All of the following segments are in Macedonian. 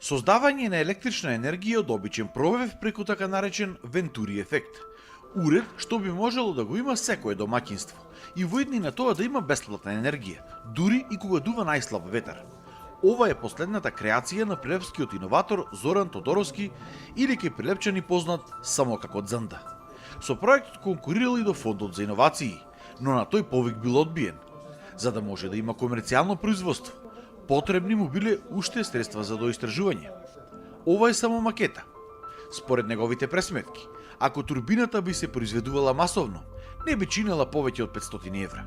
Создавање на електрична енергија од обичен пробив преку така наречен Вентури ефект. Уред што би можело да го има секое домаќинство и воедни на тоа да има бесплатна енергија, дури и кога дува најслаб ветар. Ова е последната креација на прилепскиот иноватор Зоран Тодоровски или ке прилепчани познат само како Дзанда. Со проектот конкурирал и до фондот за иновации, но на тој повик бил одбиен. За да може да има комерцијално производство, потребни му биле уште средства за доистражување. Ова е само макета. Според неговите пресметки, ако турбината би се произведувала масовно, не би чинела повеќе од 500 евра.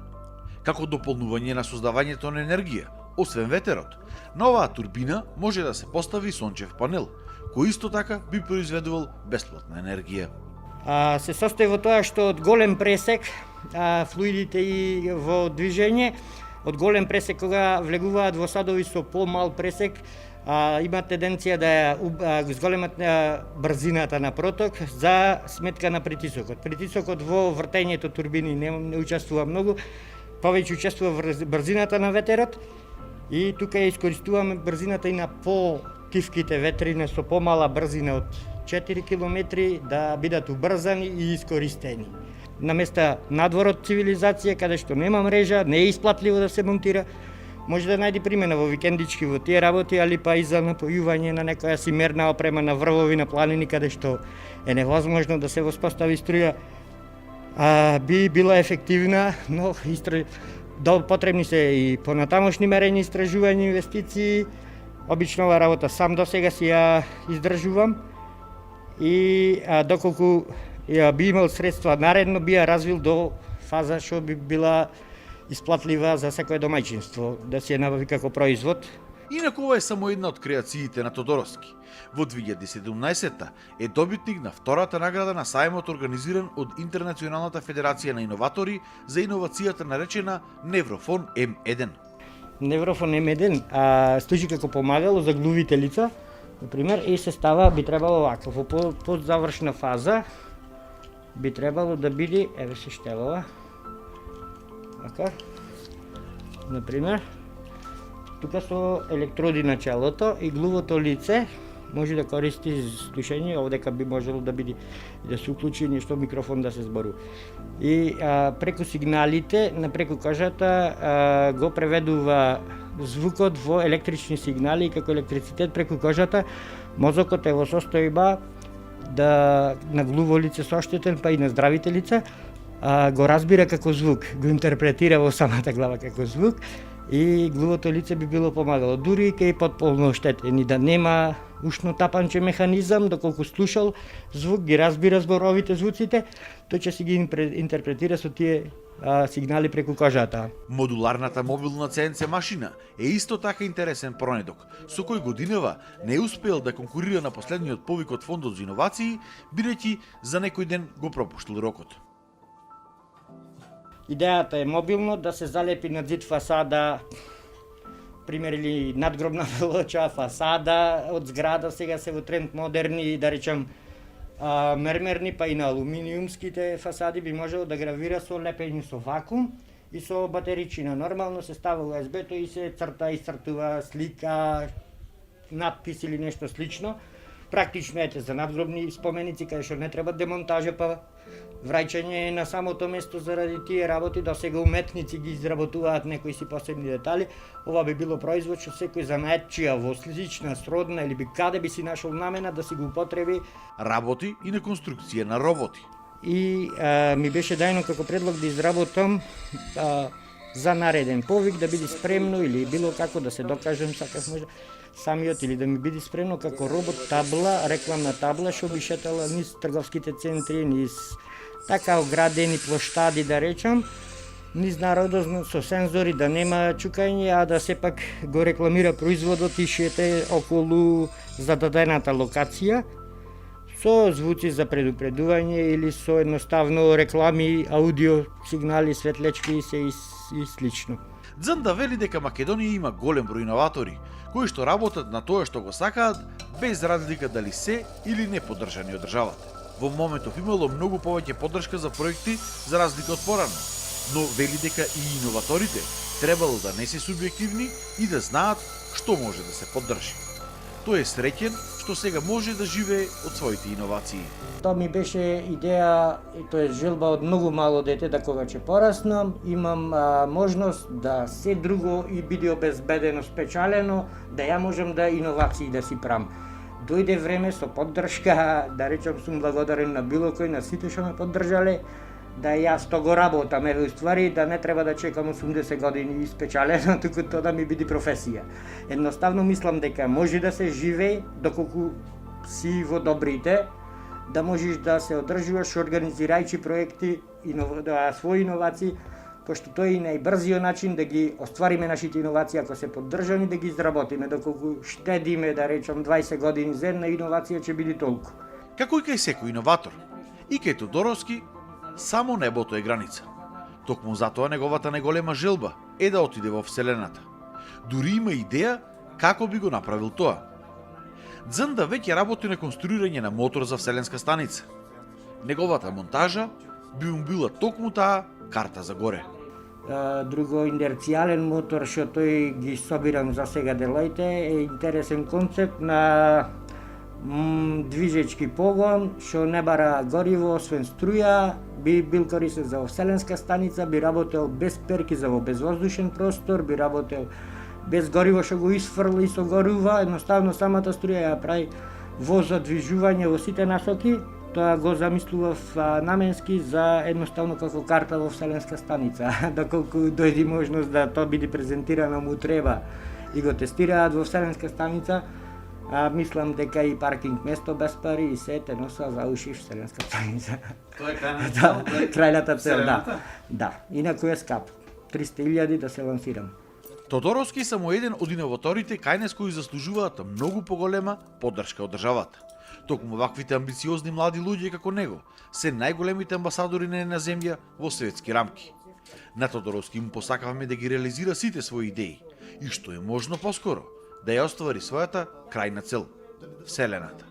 Како дополнување на создавањето на енергија, освен ветерот, на оваа турбина може да се постави сончев панел, кој исто така би произведувал бесплатна енергија. Се состои во тоа што од голем пресек флуидите и во движење, од голем пресек кога влегуваат во садови со помал пресек, има тенденција да зголемат брзината на проток за сметка на притисокот. Притисокот во вртењето турбини не учествува многу, повеќе учествува брзината на ветерот и тука ја искористуваме брзината и на по-тивките ветрини со помала брзина од 4 км да бидат убрзани и искористени. На места надвор од цивилизација, каде што нема мрежа, не е исплатливо да се монтира, може да најде примена во викендички во тие работи, али па и за напојување на некоја си мерна опрема на врвови, на планини, каде што е невозможно да се воспостави струја, би била ефективна, но потребни се и понатамошни мерења, истражувања, инвестиции. Обично ова работа сам до сега си ја издржувам и доколку би имал средства наредно, би ја развил до фаза што би била исплатлива за секое домаќинство, да се набави како производ. Инаку ова е само една од креациите на Тодоровски. Во 2017 е добитник на втората награда на сајмот организиран од Интернационалната федерација на иноватори за иновацијата наречена Неврофон М1. Неврофон М1 служи како помагало за глувите лица, например, и се става, би требало вака, во подзавршна фаза би требало да биде, еве се штелова, така, например, тука со електроди на челото и глувото лице може да користи слушање, овдека би можело да биде да се уклучи нешто микрофон да се зборува. И преку сигналите, преку кожата го преведува звукот во електрични сигнали и како електрицитет преку кожата, мозокот е во состојба да на глуво лице со оштетен, па и на здравите лица, го разбира како звук, го интерпретира во самата глава како звук и глувото лице би било помагало. Дури и кај потполно оштетени, да нема ушно тапанче механизам, доколку слушал звук, ги разбира зборовите звуците, тој ќе си ги интерпретира со тие сигнали преку кожата. Модуларната мобилна ЦНЦ машина е исто така интересен пронедок, со кој годинава не успел да конкурира на последниот повик од Фондот за иновации, бидејќи за некој ден го пропуштил рокот. Идејата е мобилно да се залепи на зид фасада, пример или надгробна велоча, фасада од зграда, сега се во тренд модерни, да речем, мермерни, па и на алуминиумските фасади би можело да гравира со лепење со вакуум и со батеричина. Нормално се става USB-то и се црта, исцртува слика, надпис или нешто слично. Практично ете за надгробни споменици, каде што не треба демонтажа, па враќање на самото место заради тие работи, да сега уметници ги изработуваат некои си посебни детали. Ова би било производ што секој занаетчија во слична, сродна или би каде би си нашол намена да си го употреби. Работи и на конструкција на роботи. И ми беше дајно како предлог да изработам за нареден повик, да биде спремно или било како да се докажем, сакав може самиот или да ми биде спремно како робот табла, рекламна табла, што би шетала низ трговските центри, низ така оградени плоштади, да речам, низ народот со сензори, да нема чукање, а да сепак го рекламира производот и шете околу зададената локација, со звуци за предупредување или со едноставно реклами, аудио сигнали, светлечки и слично. Дзанда вели дека Македонија има голем број иноватори, кои што работат на тоа што го сакаат, без разлика дали се или не поддржани од државата. Во моментов имало многу повеќе поддршка за проекти за разлика од порано, но вели дека и иноваторите требало да не се субјективни и да знаат што може да се поддржи. тој е среќен што сега може да живее од своите иновации. Тоа ми беше идеја, тоа е желба од многу мало дете, да кога ќе пораснам, имам можност да се друго и биде обезбедено, спечалено, да ја можам да иновации да си правам. Дојде време со поддршка, да речам сум благодарен на било кој, на сите што ме поддржале, да јас тоа го работам, еве уствари да не треба да чекам 80 години спечалено, туку тоа да ми биде професија. Едноставно мислам дека може да се живее доколку си во добрите, да можеш да се одржуваш организирајќи проекти, своји иновации, пошто тоа е и најбрзиот начин да ги оствариме нашите иновации ако се поддржани, да ги изработиме, доколку штедиме, да речам 20 години за една иновација ќе биде толку. Како и кај секој иноватор, и кај Тодоровски, само небото е граница. Токму затоа неговата најголема желба е да отиде во Вселената. Дури има идеја како би го направил тоа. Дзанда веќе работи на конструирање на мотор за Вселенска станица. Неговата монтажа би му била токму таа карта за горе. Друго инерцијален мотор што тој ги собирам за сега делоите е интересен концепт на движечки погон што не бара гориво освен струја, би бил корисен за Вселенска станица, би работел без перки за во безвоздушен простор, би работел без гориво што го исфрли со горува, едноставно самата струја ја прави воз за движување во сите насоки. Тоа го замислував наменски за едноставно како карта во Вселенска станица. Доколку дојде можност да тоа биде презентирано му треба и го тестираат во Вселенска станица, мислам дека и паркинг место без пари и се те носа за уши Вселенска станица. Тоа е крајната цел? Крајната цел, да. Да, инаку е скап. 300.000 да се лансирам. Тодоровски само еден од иноваторите кај нас кои заслужуваат многу поголема поддршка од државата. Токму ваквите амбициозни млади луѓе како него се најголемите амбасадори на една земја во светски рамки. На Тодоровски му посакавме да ги реализира сите своји идеи и што е можно поскоро да ја оствари својата крајна цел – Вселената.